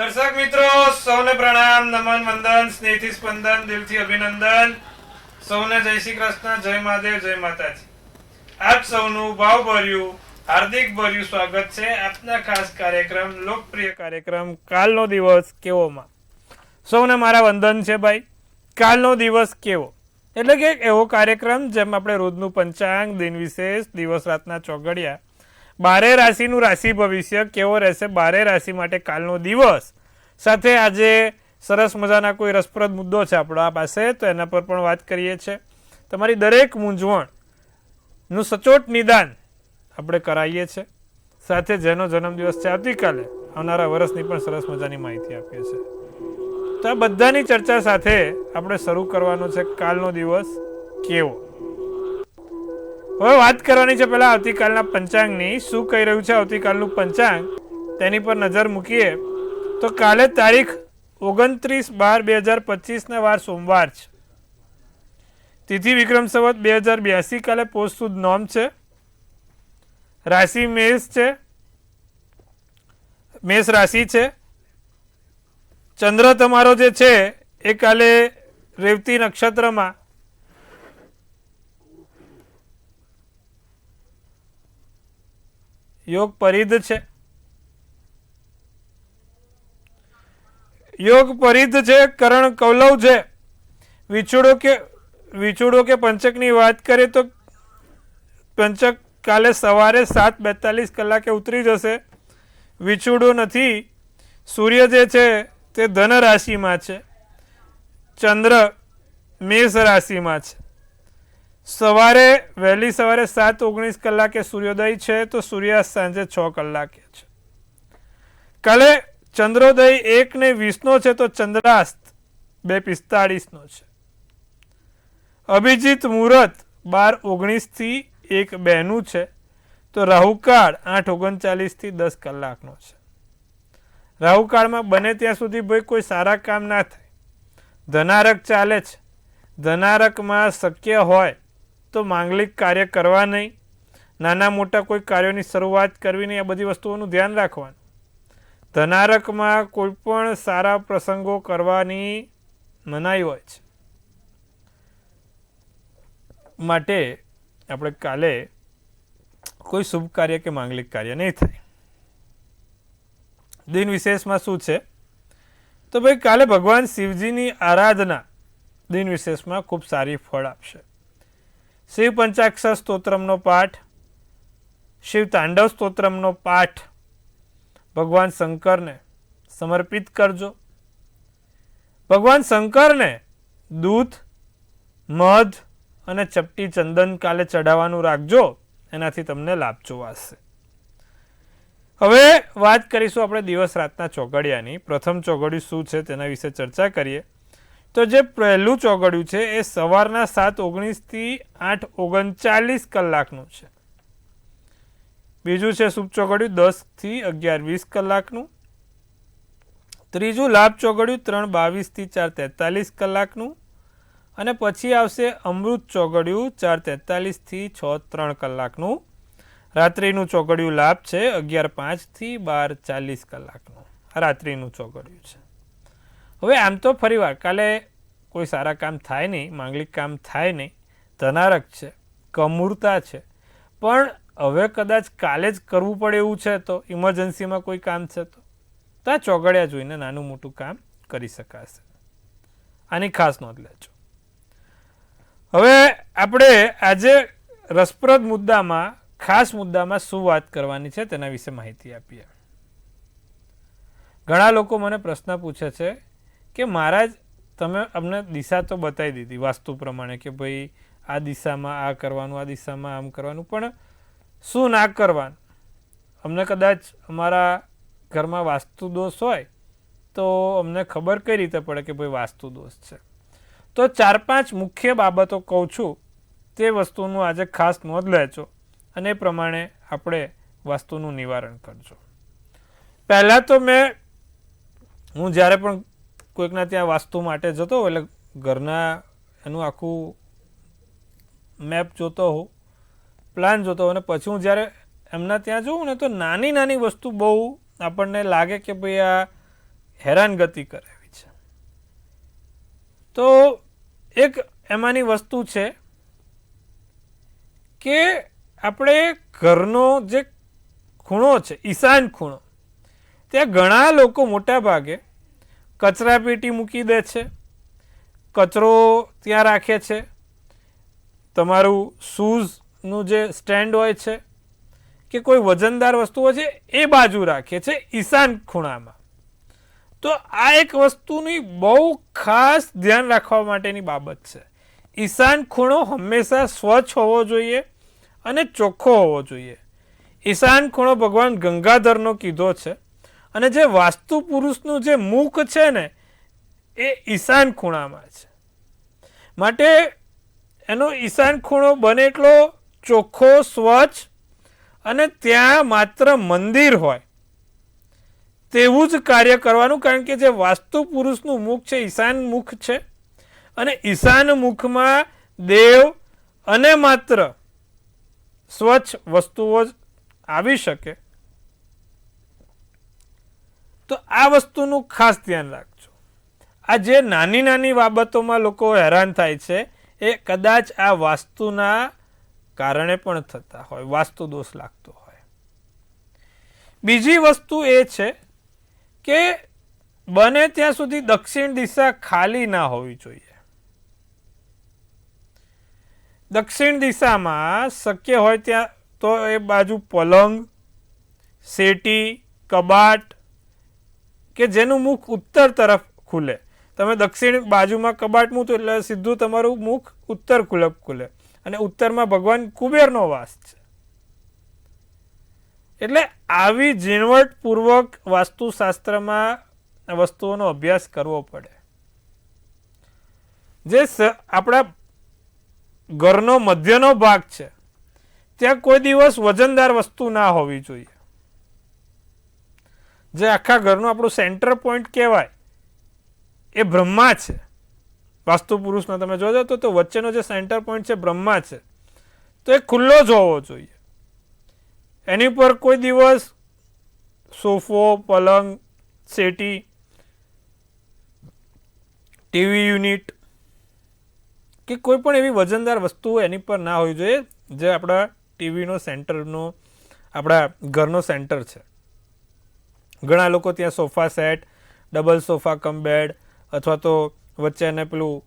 દર્શક મિત્રો સૌને પ્રણામ, નમન, વંદન, સ્નેહથી સ્પંદન, દિલથી અભિનંદન. સૌને જય શ્રી કૃષ્ણ, જય મહાદેવ, જય માતાજી. આપ સૌનું ભાવભર્યું હાર્દિક ભર્યું સ્વાગત છે આપના ખાસ કાર્યક્રમ, લોકપ્રિય કાર્યક્રમ કાલનો દિવસ કેવોમાં. સૌને મારા વંદન છે ભાઈ. કાલનો દિવસ કેવો એટલે કે એવો કાર્યક્રમ જેમ આપણે રોજનું પંચાંગ, દિન વિશેષ, દિવસ રાતના ચોઘડિયા, 12 રાશિનું રાશિ ભવિષ્ય કેવો રહેશે, 12 રાશિ માટે કાલનો દિવસ, સાથે આજે સરસ મજાના કોઈ રસપ્રદ મુદ્દો છે આપણા પાસે તો એના પર પણ વાત કરીએ છીએ. તમારી દરેક મૂંઝવણનું સચોટ નિદાન આપણે કરાવીએ છીએ. સાથે જેનો જન્મદિવસ છે આવતીકાલે, આવનારા વર્ષની પણ સરસ મજાની માહિતી આપીએ છીએ. તો આ બધાની ચર્ચા સાથે આપણે શરૂ કરવાનો છે કાલનો દિવસ કેવો. હવે વાત કરવાની છે પહેલાં આવતીકાલના પંચાંગની. શું કહી રહ્યું છે આવતીકાલનું પંચાંગ તેની પર નજર મૂકીએ તો કાલે તારીખ 29/12/2025 વાર સોમવાર છે. તિથિ વિક્રમ સંવત 2082, કાલે પોષ સુદ નોમ છે. રાશિ મેષ છે, મેષ રાશિ છે. ચંદ્ર તમારો જે છે એ કાલે રેવતી નક્ષત્રમાં યોગ પરિધ છે. યોગ પરિધ છે, કરણ કૌલવ છે. વિછોડો કે પંચકની વાત કરીએ તો પંચક કાલે સવારે 7:42 ઉતરી જશે. વિછોડો નથી. સૂર્ય જે છે તે ધન રાશિમાં છે. ચંદ્ર મેષ રાશિમાં છે. વહેલી સવારે 7:19 સૂર્યોદય છે તો સૂર્યાસ્ત સાંજે 6 કલાકે છે. કાલે ચંદ્રોદય 1:20 છે તો ચંદ્રાસ્ત 2:45 છે. અભિજીત મુહૂર્ત 12:19 થી 1:02 છે તો રાહુકાળ 8:39 10 કલાકનો છે. રાહુકાળમાં બને ત્યાં સુધી ભાઈ કોઈ સારા કામ ના થાય. ધનારક ચાલે છે. ધનારકમાં શક્ય હોય તો માંગલિક કાર્ય કરવા નહીં, નાના મોટા કોઈ કાર્યોની શરૂઆત કરવી નહીં. આ બધી વસ્તુઓનું ધ્યાન રાખવાનું. ધનારકમાં કોઈ પણ સારા પ્રસંગો કરવાની મનાઈ હોય છે. માટે આપણે કાલે કોઈ શુભ કાર્ય કે માંગલિક કાર્ય નહીં થાય. દિન વિશેષમાં શું છે તો ભાઈ કાલે ભગવાન શિવજીની આરાધના દિન વિશેષમાં ખૂબ સારી ફળ આપશે. શિવ પંચાક્ષર સ્તોત્રમનો પાઠ, શિવ તાંડવ સ્તોત્રમનો પાઠ ભગવાન શંકરને સમર્પિત કરજો. ભગવાન શંકરને દૂધ, મધ અને ચપટી ચંદન કાલે ચઢાવવાનું રાખજો. એનાથી તમને લાભ જોવાશે. હવે વાત કરીશું આપણે દિવસ રાતના ચોઘડિયાની. પ્રથમ ચોઘડિયું શું છે તેના વિશે ચર્ચા કરીએ તો જે પહેલું ચોઘડિયું છે એ સવારના 7:19 થી 8:39 છે. બીજું છે શુભ ચોઘડિયું 10 થી 11:20. ત્રીજું લાભ ચોઘડિયું 3:22 થી 4:43. અને પછી આવશે અમૃત ચોઘડિયું 4:43 થી 6:03. રાત્રિનું ચોઘડિયું લાભ છે 11:05 થી 12:40. રાત્રિનું ચોઘડિયું છે. હવે આમ તો ફરીવાર કાલે કોઈ સારા કામ થાય નહીં, માંગલિક કામ થાય નહીં, ધનારક છે, કમૂરતા છે. પણ હવે કદાચ કાલે જ કરવું પડે એવું છે તો ઇમરજન્સીમાં કોઈ કામ છે તો આ ચોઘડિયા જોઈને નાનું મોટું કામ કરી શકાશે. આની ખાસ નોંધ લેજો. હવે આપણે આજે રસપ્રદ મુદ્દામાં, ખાસ મુદ્દામાં શું વાત કરવાની છે તેના વિશે માહિતી આપીએ. ઘણા લોકો મને પ્રશ્ન પૂછે છે કે મહારાજ તમે અમને દિશા તો બતાવી દીધી વાસ્તુ પ્રમાણે કે ભાઈ આ દિશામાં આ કરવાનું, આ દિશામાં આમ કરવાનું, પણ શું ના કરવાનું. અમને કદાચ અમારા ઘરમાં વાસ્તુ દોષ હોય તો અમને ખબર કઈ રીતે પડે કે ભાઈ વાસ્તુ દોષ છે. તો 4-5 મુખ્ય બાબતો કહું છું, તે વસ્તુનું આજે ખાસ નોંધ લેજો અને એ પ્રમાણે આપણે વાસ્તુનું નિવારણ કરજો. પહેલાં તો હું જ્યારે પણ કોઈકના ત્યાં વાસ્તુ માટે જતો હોઉં એટલે ઘરના એનું આખું મેપ જોતો હોઉં, પ્લાન જોતો હોઉં, અને પછી હું જ્યારે એમના ત્યાં જોઉં ને તો નાની નાની વસ્તુ બહુ આપણને લાગે કે ભાઈ આ હેરાનગતિ કરાવી છે. તો એક એમાંની વસ્તુ છે કે આપણે ઘરનો જે ખૂણો છે, ઈશાન ખૂણો, ત્યાં ઘણા લોકો મોટા ભાગે કચરા પેટી મૂકી દે છે, કચરો ત્યાં રાખે છે, તમારું શૂઝનું જે સ્ટેન્ડ હોય છે કે કોઈ વજનદાર વસ્તુ હોય છે એ બાજુ રાખે છે ઈશાન ખૂણામાં. તો આ એક વસ્તુની બહુ ખાસ ધ્યાન રાખવા માટેની બાબત છે. ઈશાન ખૂણો હંમેશા સ્વચ્છ હોવો જોઈએ અને ચોખ્ખો હોવો જોઈએ. ઈશાન ખૂણો ભગવાન ગંગાધરનો કીધો છે અને જે વાસ્તુ પુરુષનું જે મુખ છે ને એ ઈશાન ખૂણામાં છે. માટે એનો ઈશાન ખૂણો બને એટલો ચોખ્ખો, સ્વચ્છ અને ત્યાં માત્ર મંદિર હોય તેવું જ કાર્ય કરવાનું. કારણ કે જે વાસ્તુ પુરુષનું મુખ છે ઈશાન મુખ છે અને ઈશાન મુખમાં દેવ અને માત્ર સ્વચ્છ વસ્તુઓ જ આવી શકે. તો આ વસ્તુનું ખાસ ધ્યાન રાખજો. આ જે નાની નાની બાબતોમાં લોકો હેરાન થાય છે એ કદાચ આ વાસ્તુના કારણે પણ થતા હોય, વાસ્તુ દોષ લાગતો હોય. બીજી વસ્તુ એ છે કે બને ત્યાં સુધી દક્ષિણ દિશા ખાલી ના હોવી જોઈએ. દક્ષિણ દિશામાં શક્ય હોય ત્યાં તો એ બાજુ પલંગ, સેટી, કબાટ કે જેનું મુખ ઉત્તર તરફ ખુલે. તમે દક્ષિણ બાજુમાં કબાટ મૂકો એટલે સીધું તમારું મુખ ઉત્તર ખુલે અને ઉત્તરમાં ભગવાન કુબેરનો વાસ છે. એટલે આવી ઝીણવટપૂર્વક વાસ્તુશાસ્ત્રમાં વસ્તુઓનો અભ્યાસ કરવો પડે. જે આપણા ઘરનો મધ્યનો ભાગ છે ત્યાં કોઈ દિવસ વજનદાર વસ્તુ ના હોવી જોઈએ. જે આખા ઘરનું આપણું સેન્ટર પોઈન્ટ કહેવાય એ બ્રહ્મા છે. વાસ્તુ પુરુષમાં તમે જોજો તો વચ્ચેનો જે સેન્ટર પોઈન્ટ છે બ્રહ્મા છે. તો એ ખુલ્લો જ હોવો જોઈએ. એની પર કોઈ દિવસ સોફો, પલંગ, સેટી, ટીવી યુનિટ કે કોઈ પણ એવી વજનદાર વસ્તુઓ એની પર ના હોવી જોઈએ જે આપણા ટીવીનો સેન્ટરનો, આપણા ઘરનો સેન્ટર છે. ઘણા લોકો ત્યાં sofa set, double sofa cum bed અથવા તો વચ્ચે એને પેલું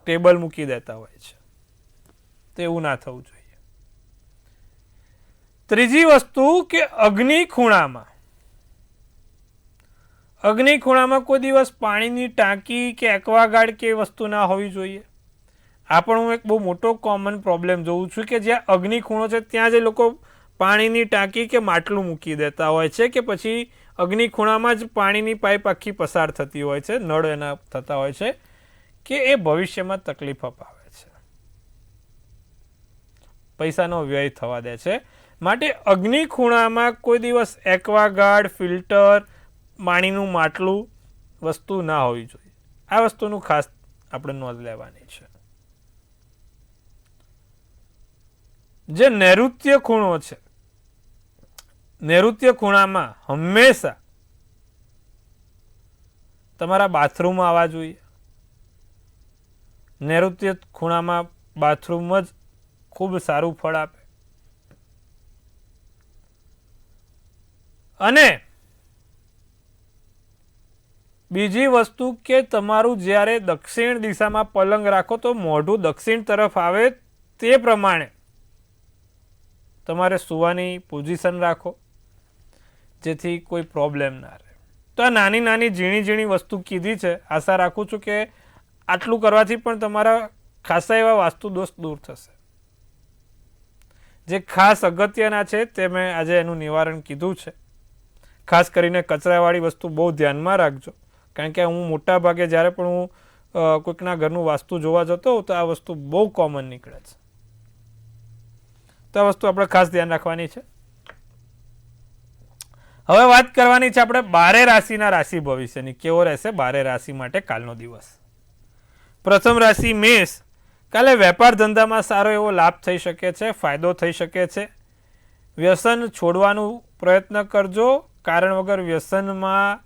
ટેબલ મૂકી દેતા હોય છે. તો એવું ના થવું જોઈએ. ત્રીજી વસ્તુ કે અગ્નિ ખૂણામાં કોઈ દિવસ પાણીની ટાંકી કે એક્વાગાર્ડ કે વસ્તુ ના હોવી જોઈએ. આ પણ હું એક બહુ મોટો કોમન પ્રોબ્લેમ જોઉં છું કે જ્યાં અગ્નિ ખૂણો છે ત્યાં જે લોકો પાણીની ટાંકી કે માટલું મૂકી દેતા હોય છે કે પછી અગ્નિ ખૂણામાં જ પાણીની પાઇપ આખી પસાર થતી હોય છે, નળ એના થતા હોય છે કે એ ભવિષ્યમાં તકલીફ અપાવે છે, પૈસાનો વ્યય થવા દે છે. માટે અગ્નિ ખૂણામાં કોઈ દિવસ એક્વાગાર્ડ, ફિલ્ટર, પાણીનું માટલું વસ્તુ ના હોવી જોઈએ. આ વસ્તુનું ખાસ આપણે નોંધ લેવાની છે. જે નૈઋત્ય ખૂણો છે, નૈઋત્ય ખૂણામાં હંમેશા તમારા બાથરૂમ આવવા જોઈએ. નૈઋત્ય ખૂણામાં બાથરૂમ જ ખૂબ સારું ફળ આપે. અને બીજી વસ્તુ કે તમારું જ્યારે દક્ષિણ દિશામાં પલંગ રાખો તો મોઢું દક્ષિણ તરફ આવે તે પ્રમાણે તમારે સૂવાની પોઝિશન રાખો જેથી કોઈ પ્રોબ્લેમ ના રહે. તો આ નાની નાની ઝીણી ઝીણી વસ્તુ કીધી છે. આશા રાખું છું કે આટલું કરવાથી પણ તમારા ખાસા એવા વાસ્તુ દોષ દૂર થશે. જે ખાસ અગત્યના છે તે મેં આજે એનું નિવારણ કીધું છે. ખાસ કરીને કચરાવાળી વસ્તુ બહુ ધ્યાનમાં રાખજો. કારણ કે હું મોટા ભાગે જ્યારે પણ હું કોઈકના ઘરનું વાસ્તુ જોવા જતો હોઉં તો આ વસ્તુ બહુ કોમન નીકળે છે. તો આ વસ્તુ આપણે ખાસ ધ્યાન રાખવાની છે. હવે વાત કરવાની છે આપણે 12 રાશિના રાશિ ભવિષ્યની. કેવો રહેશે 12 રાશિ માટે કાલનો દિવસ? પ્રથમ રાશિ મેષ. કાલે વેપાર ધંધામાં સારો એવો લાભ થઈ શકે છે, ફાયદો થઈ શકે છે. વ્યસન છોડવાનો પ્રયત્ન કરજો. કારણ વગર વ્યસનમાં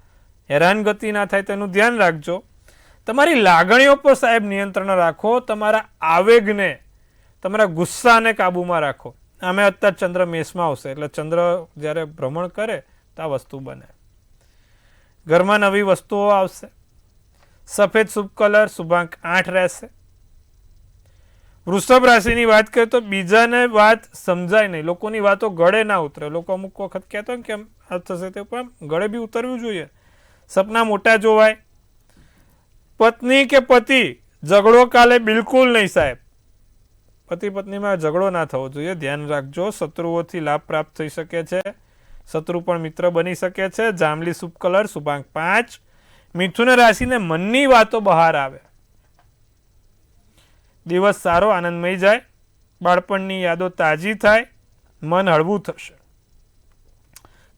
હેરાનગતિ ના થાય તેનું ધ્યાન રાખજો. તમારી લાગણીઓ પર સાહેબ નિયંત્રણ રાખો. તમારા આવેગને, તમારા ગુસ્સાને કાબૂમાં રાખો. અમે અત્યારે ચંદ્ર મેષમાં આવશે એટલે ચંદ્ર જ્યારે ભ્રમણ કરે તો આ વસ્તુ બને. ઘરમાં નવી વસ્તુઓ આવશે. સફેદ શુભ કલર, શુભાંક 8 રહેશે. વૃષભ રાશિની વાત કરીએ તો બીજાને વાત સમજાય નહીં, લોકોની વાતો ગળે ના ઉતરે. લોકો અમુક વખત કહેતો હોય કે કેમ આ થશે તે પણ ગળે બી ઉતરવું જોઈએ. સપના મોટા જોવાય. પત્ની કે પતિ ઝઘડો કાલે બિલકુલ નહીં સાહેબ. પતિ પત્નીમાં ઝઘડો ના થવો જોઈએ, ધ્યાન રાખજો. શત્રુઓથી લાભ પ્રાપ્ત થઈ શકે છે. શત્રુ પણ મિત્ર બની શકે છે. જાંબલી શુભ કલર, શુભાંક 5. મિથુન રાશિને મનની વાતો બહાર આવે. દિવસ સારો આનંદમય જાય. બાળપણની યાદો તાજી થાય. મન હળવું થશે.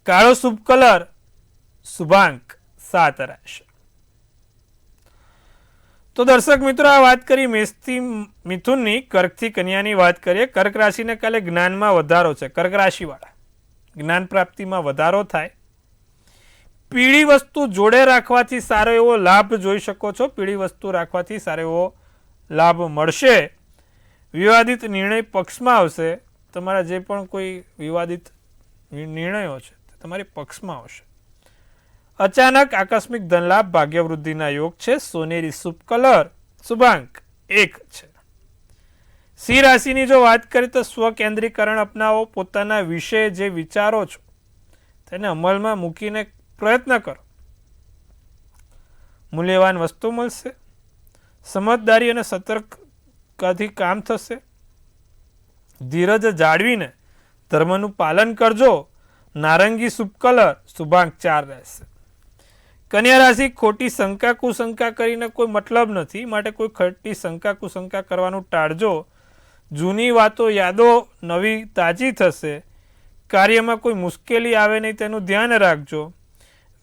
કાળો શુભ કલર, શુભાંક 7 રહેશે. તો દર્શક મિત્રો, આ વાત કરી મેષથી મિથુનની. કર્કથી કન્યાની વાત કરીએ. કર્ક રાશિને કાલે જ્ઞાનમાં વધારો છે. કર્ક રાશિવાળા જ્ઞાન પ્રાપ્તિમાં વધારો થાય. પીળી વસ્તુ જોડે રાખવાથી સારો એવો લાભ જોઈ શકો છો. પીળી વસ્તુ રાખવાથી સારો એવો લાભ મળશે. વિવાદિત નિર્ણય પક્ષમાં આવશે. તમારા જે પણ કોઈ વિવાદિત નિર્ણયો છે તે તમારી પક્ષમાં આવશે. અચાનક આકસ્મિક ધનલાભ, ભાગ્યવૃદ્ધિના યોગ છે. સોનેરી શુભ કલર, શુભાંક 1 છે. સિંહ રાશિની જો વાત કરીએ તો સ્વકેન્દ્રીકરણ અપનાવો. પોતાના વિશે જે વિચારો છો તેને અમલમાં મૂકીને પ્રયત્ન કરો. મૂલ્યવાન વસ્તુ મળશે. સમજદારી અને સતર્કતાથી કામ થશે. ધીરજ જાળવીને ધર્મનું પાલન કરજો. નારંગી શુભ કલર, શુભાંક 4 રહેશે. કન્યા રાશિ ખોટી શંકા કુશંકા કરીને કોઈ મતલબ નથી, માટે કોઈ ખોટી શંકા કુશંકા કરવાનું ટાળજો. જૂની વાતો યાદો નવી તાજી થશે. કાર્યમાં કોઈ મુશ્કેલી આવે નહીં તેનું ધ્યાન રાખજો.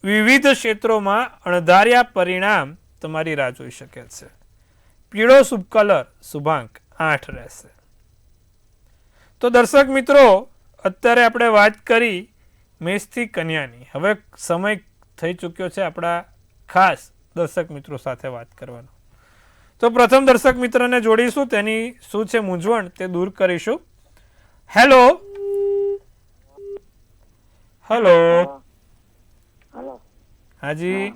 વિવિધ ક્ષેત્રોમાં અણધાર્યા પરિણામ તમારી રાહ જોઈ શકે છે. પીળો શુભ કલર, શુભાંક 8 રહેશે. તો દર્શક મિત્રો, અત્યારે આપણે વાત કરી મેષથી કન્યાની. હવે સમય થઈ ચૂક્યો છે આપણા ખાસ દર્શક મિત્રો સાથે વાત કરવાનો. તો પ્રથમ દર્શક મિત્રને જોડીશું, તેની શું છે મૂંઝવણ તે દૂર કરીશું. હેલો હેલો હાજી,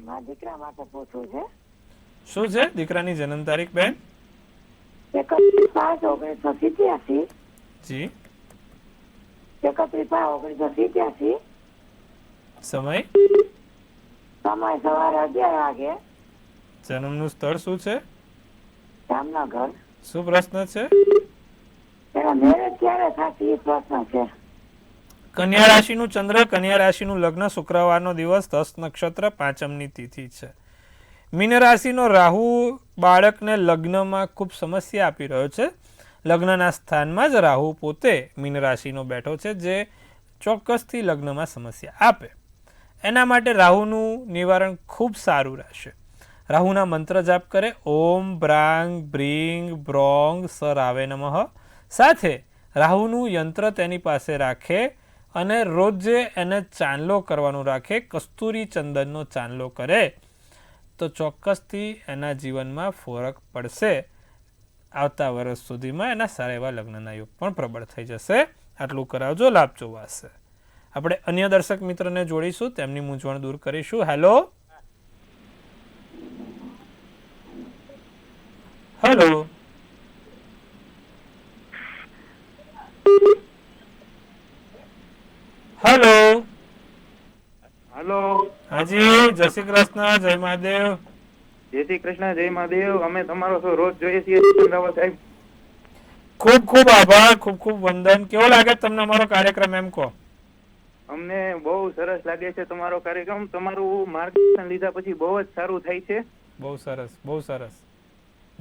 શું છે દીકરાની જન્મ તારીખ બેન? 31/5/1987. જી. 31/5/1987. સમય? સમય સવારે 11 વાગે. જન્મનું સ્થળ શું છે? જામનગર. શું પ્રશ્ન છે? એના મેરેજ ક્યારે થશે એ પ્રશ્ન છે. કન્યા રાશિનું ચંદ્ર, કન્યા રાશિનું લગ્ન, શુક્રવારનો દિવસ, 10 નક્ષત્ર, 5મની તિથિ છે. મીન રાશિનો રાહુ બાળકને લગ્નમાં ખૂબ સમસ્યા આપી રહ્યો છે. લગ્નના સ્થાનમાં જ રાહુ પોતે મીન રાશિનો બેઠો છે, જે ચોક્કસથી લગ્નમાં સમસ્યા આપે. એના માટે રાહુનું નિવારણ ખૂબ સારું રહેશે. રાહુના મંત્ર જાપ કરે. ઓમ બ્રાંગ બ્રીંગ બ્રોંગ સરાવે નમઃ. સાથે રાહુનું યંત્ર તેની પાસે રાખે અને રોજે એને ચાંદલો કરવાનું રાખે. કસ્તુરી ચંદનનો ચાંદલો કરે તો ચોક્કસથી એના જીવનમાં ફરક પડશે. આવતા વર્ષ સુધીમાં એના સારા એવા લગ્નના યોગ પણ પ્રબળ થઈ જશે. આટલું કરાવજો, લાભ જોવાશે. આપણે અન્ય દર્શક મિત્રને જોડીશું, તેમની મૂંઝવણ દૂર કરીશું. Hello hello hello hello. હાજી, જય શ્રી કૃષ્ણ, જય મહાદેવ. જય શ્રી કૃષ્ણ, જય મહાદેવ. અમે તમારો શો રોજ જોઈએ છીએ સાહેબ. ખૂબ ખૂબ આભાર, ખૂબ ખૂબ વંદન. કેવો લાગે તમને અમારો કાર્યક્રમ એમ કહો? અમને બહુ સરસ લાગે છે તમારો કાર્યક્રમ. તમારું માર્ગદર્શન લીધા પછી બહુ જ સારું થાય છે. બહુ સરસ, બહુ સરસ.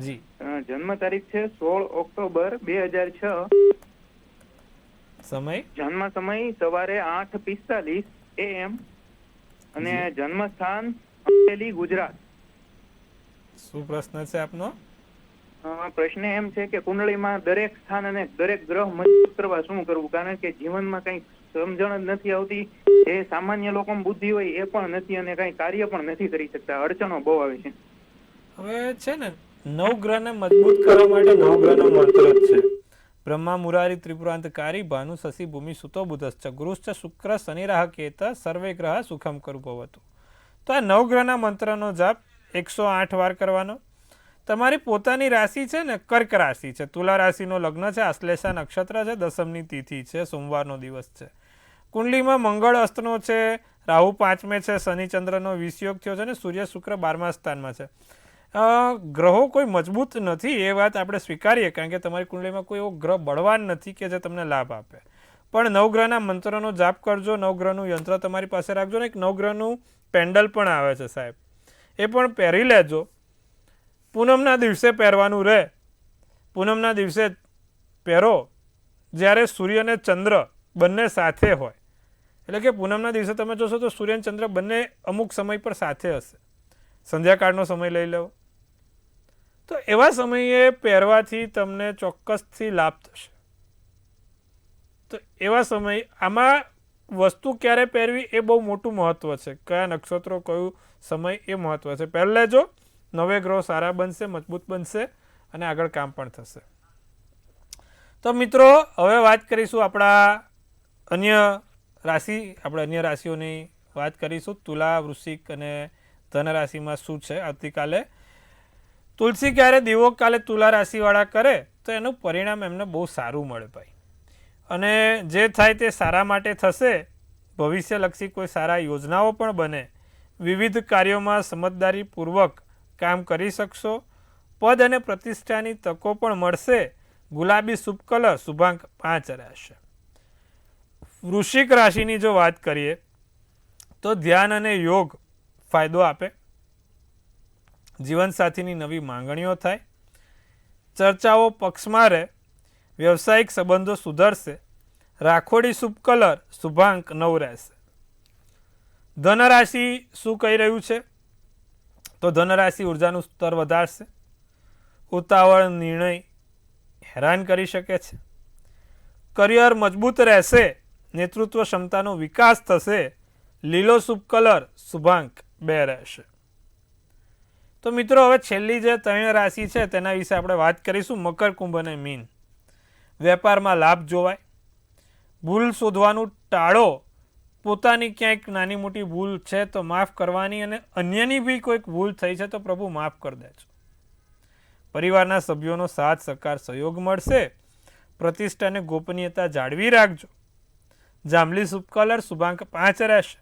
જી. જન્મ તારીખ છે 16 ઓક્ટોબર 2006. સમય? જન્મ સમય સવારે 8:45 AM અને જન્મ સ્થાન અમરેલી, ગુજરાત. શું પ્રશ્ન છે આપનો? પ્રશ્ન એમ છે કે કુંડળીમાં દરેક સ્થાન અને દરેક ગ્રહ મજબૂત કરવા શું કરવું, કારણ કે જીવનમાં કંઈક સમજણ જ નથી આવતી. એ સામાન્ય લોકોમાં બુદ્ધિ હોય એ પણ નથી અને કઈ કાર્ય પણ નથી કરી શકતા. અડચણો બહુ આવે છે. હવે છે ને નવગ્રહને મજબૂત કરવા માટે નવગ્રહનો મંત્ર જ છે. બ્રહ્મા મુરારી ત્રિપુરાંતકારી ભાનુ શશી ભૂમિ સુતો બુધશ્ચ ગુરુશ્ચ શુક્ર શનિ રાહ કેત સર્વે ગ્રહ સુખમ કરું ભવતું. તો આ નવગ્રહના મંત્રનો જાપ 108 વાર કરવાનો. તમારી પોતાની રાશિ છે ને કર્ક રાશિ છે, તુલા રાશિનો લગ્ન છે, આશ્લેષા નક્ષત્ર છે, દસમની તિથિ છે, સોમવારનો દિવસ છે, કુંડલીમાં મંગળ અસ્તનો છે, રાહુ 5મે છે, શનિ ચંદ્રનો વિષયોગ થયો છે અને સૂર્ય શુક્ર 12મા સ્થાનમાં છે. ગ્રહો કોઈ મજબૂત નથી એ વાત આપણે સ્વીકારીએ, કારણ કે તમારી કુંડલીમાં કોઈ એવો ગ્રહ બળવાન નથી કે જે તમને લાભ આપે. પણ નવગ્રહના મંત્રનો જાપ કરજો, નવગ્રહનું યંત્ર તમારી પાસે રાખજો ને એક નવગ્રહનું પેન્ડલ પણ આવે છે સાહેબ, એ પણ પહેરી લેજો. પૂનમના દિવસે પહેરવાનું રહે. પૂનમના દિવસે પહેરો જ્યારે સૂર્ય અને ચંદ્ર બંને સાથે હોય. એટલે કે પૂનમના દિવસે તમે જોશો તો સૂર્ય અને ચંદ્ર બંને અમુક સમય પર સાથે હશે. સંધ્યાકાળનો સમય લઈ લો તો એવા સમયે પહેરવાથી તમને ચોક્કસથી લાભ થશે. તો એવા સમય આમાં વસ્તુ ક્યારે પહેરવી એ બહુ મોટું મહત્ત્વ છે. કયા નક્ષત્રો કયું સમય એ મહત્ત્વ છે. પહેલે જો નવે ગ્રહો સારા બનશે, મજબૂત બનશે અને આગળ કામ પણ થશે. તો મિત્રો હવે વાત કરીશું આપણા અન્ય રાશિઓની વાત કરીશું. તુલા, વૃશ્ચિક અને ધન રાશિમાં શું છે. આવતીકાલે તુલસી ક્યારે દીવો કાલે તુલા રાશિવાળા કરે તો એનું પરિણામ એમને બહુ સારું મળે ભાઈ. અને જે થાય તે સારા માટે થશે. ભવિષ્યલક્ષી કોઈ સારા યોજનાઓ પણ બને. વિવિધ કાર્યોમાં સમજદારીપૂર્વક કામ કરી શકશો. પદ અને પ્રતિષ્ઠાની તકો પણ મળશે. ગુલાબી શુભ કલર શુભાંક 5 રહેશે. વૃશ્ચિક રાશિની જો વાત કરીએ તો ધ્યાન અને યોગ ફાયદો આપે. જીવનસાથીની નવી માંગણીઓ થાય. ચર્ચાઓ પક્ષમાં રહે. વ્યવસાયિક સંબંધો સુધરશે. રાખોડી શુભ કલર શુભાંક 9 રહેશે. ધનરાશિ શું કહી રહ્યું છે તો ધનરાશિ ઉર્જાનું સ્તર વધારશે. ઉતાવળ નિર્ણય હેરાન કરી શકે છે. કરિયર મજબૂત રહેશે. નેતૃત્વ ક્ષમતાનો વિકાસ થશે. લીલો શુભ કલર શુભાંક 2 રહેશે. તો મિત્રો હવે છેલ્લી જે 3 રાશિ છે તેના વિશે આપણે વાત કરીશું. મકર, કુંભ અને મીન. વેપારમાં લાભ જોવાય. ભૂલ શોધવાનું ટાળો. પોતાની ક્યાંક નાની મોટી ભૂલ છે તો માફ કરવાની, અને અન્યની બી કોઈક ભૂલ થઈ છે તો પ્રભુ માફ કરી દેજો. પરિવારના સભ્યોનો સાથ સહકાર સહયોગ મળશે. પ્રતિષ્ઠા અને ગોપનીયતા જાળવી રાખજો. જાંબલી શુભ કલર શુભાંક 5 રહેશે.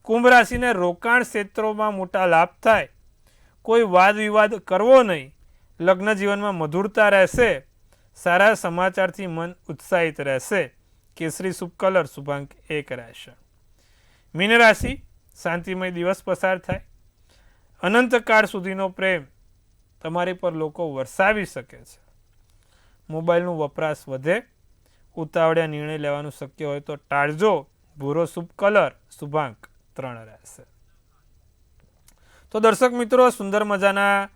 કુંભ રાશિને રોકાણ ક્ષેત્રોમાં મોટા લાભ થાય. કોઈ વાદ વિવાદ કરવો નહીં. લગ્ન જીવનમાં મધુરતા રહેશે. સારા સમાચારથી મન ઉત્સાહિત રહેશે. કેસરી શુભ કલર શુભાંક 1 રહેશે. મીન રાશિ શાંતિમય દિવસ પસાર થાય. અનંતકાળ સુધીનો પ્રેમ તમારી પર લોકો વરસાવી શકે છે. મોબાઈલનું વપરાશ વધે. ઉતાવળિયા નિર્ણય લેવાનું શક્ય હોય તો ટાળજો. ભૂરો શુભ કલર શુભાંક 3 રહેશે. તો દર્શક મિત્રો, સુંદર મજાના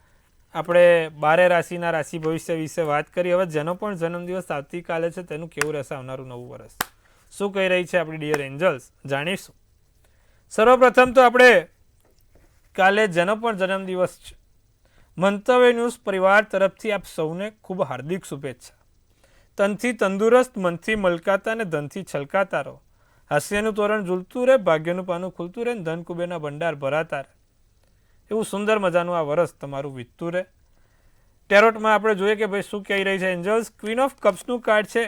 આપણે 12 રાશિના રાશિ ભવિષ્ય વિશે વાત કરી. હવે જેનો પણ જન્મદિવસ આવતીકાલે છે તેનું કેવું રહેશે આવનારું નવું વર્ષ, શું કહી રહી છે આપણી ડિયર એન્જલ્સ, જાણીશું. સર્વપ્રથમ તો આપણે કાલે જેનો પણ જન્મદિવસ છે, મંતવ્ય ન્યૂઝ પરિવાર તરફથી આપ સૌને ખૂબ હાર્દિક શુભેચ્છા. તનથી તંદુરસ્ત, મનથી મલકાતા અને ધનથી છલકાતા રહો. હાસ્યનું તોરણ ઝૂલતું રહે, ભાગ્યનું પાનું ખુલતું રહે, ધન કુબેરના ભંડાર ભરાતા રહે. એવું સુંદર મજાનું આ વર્ષ તમારું વીતતું રહે. ટેરોટમાં આપણે જોઈએ કે ભાઈ શું કહી રહી છે એન્જલ્સ. ક્વીન ઓફ કપ્સનું કાર્ડ છે.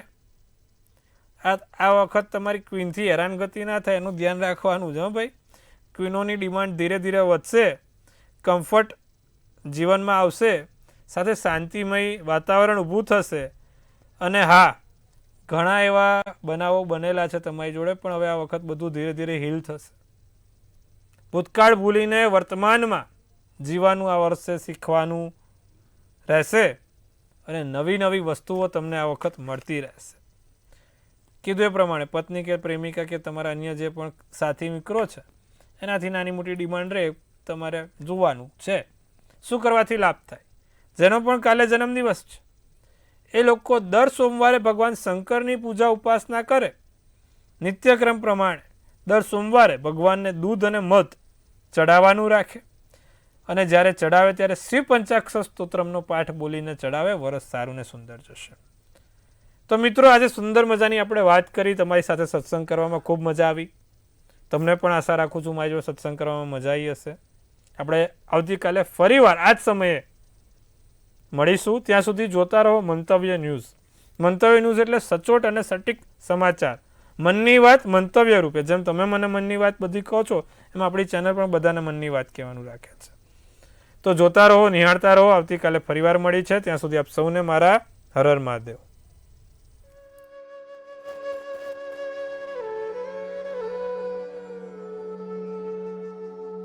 આ વખત તમારી ક્વીનથી હેરાનગતિ ના થાય એનું ધ્યાન રાખવાનું છે ભાઈ. ક્વીનોની ડિમાન્ડ ધીરે ધીરે વધશે. કમ્ફર્ટ જીવનમાં આવશે. સાથે શાંતિમય વાતાવરણ ઊભું થશે. અને હા, ઘણા એવા બનાવો બનેલા છે તમારી જોડે, પણ હવે આ વખત બધું ધીરે ધીરે હીલ થશે. ભૂતકાળ ભૂલીને વર્તમાનમાં જીવવાનું આ વર્ષે શીખવાનું રહેશે. અને નવી નવી વસ્તુઓ તમને આ વખત મળતી રહેશે. કીધું એ પ્રમાણે પત્ની કે પ્રેમિકા કે તમારા અન્ય જે પણ સાથી મિત્રો છે એનાથી નાની મોટી ડિમાન્ડ રહે, તમારે જોવાનું છે શું કરવાથી લાભ થાય. જેનો પણ કાલે જન્મદિવસ છે એ લોકો દર સોમવારે ભગવાન શંકરની પૂજા ઉપાસના કરે. નિત્યક્રમ પ્રમાણે દર સોમવારે ભગવાનને દૂધ અને મધ ચડાવવાનું રાખે અને જ્યારે ચડાવે ત્યારે શ્રી પંચાક્ષર સ્તોત્રમનો પાઠ બોલીને ચડાવે. વરસ સારું ને સુંદર જશે. તો મિત્રો, આજે સુંદર મજાની આપણે વાત કરી. તમારી સાથે સત્સંગ કરવામાં ખૂબ મજા આવી. તમને પણ આશા રાખું છું મારી જોડે સત્સંગ કરવામાં મજા આવી હશે. આપણે આવતીકાલે ફરીવાર આ જ સમયે મળીશું. ત્યાં સુધી જોતા રહો મંતવ્ય ન્યૂઝ. મંતવ્ય ન્યૂઝ એટલે સચોટ અને સટીક સમાચાર, મનની વાત મંતવ્ય રૂપે. જેમ તમે મને મનની વાત બધી કહો છો, એમ આપણી ચેનલ પણ બધાને મનની વાત કહેવાનું રાખે છે. તો જોતા રહો, નિહાળતા રહો. આવતીકાલે ફરીવાર મળી છે. ત્યાં સુધી આપ સૌને મારા હર હર મહાદેવ.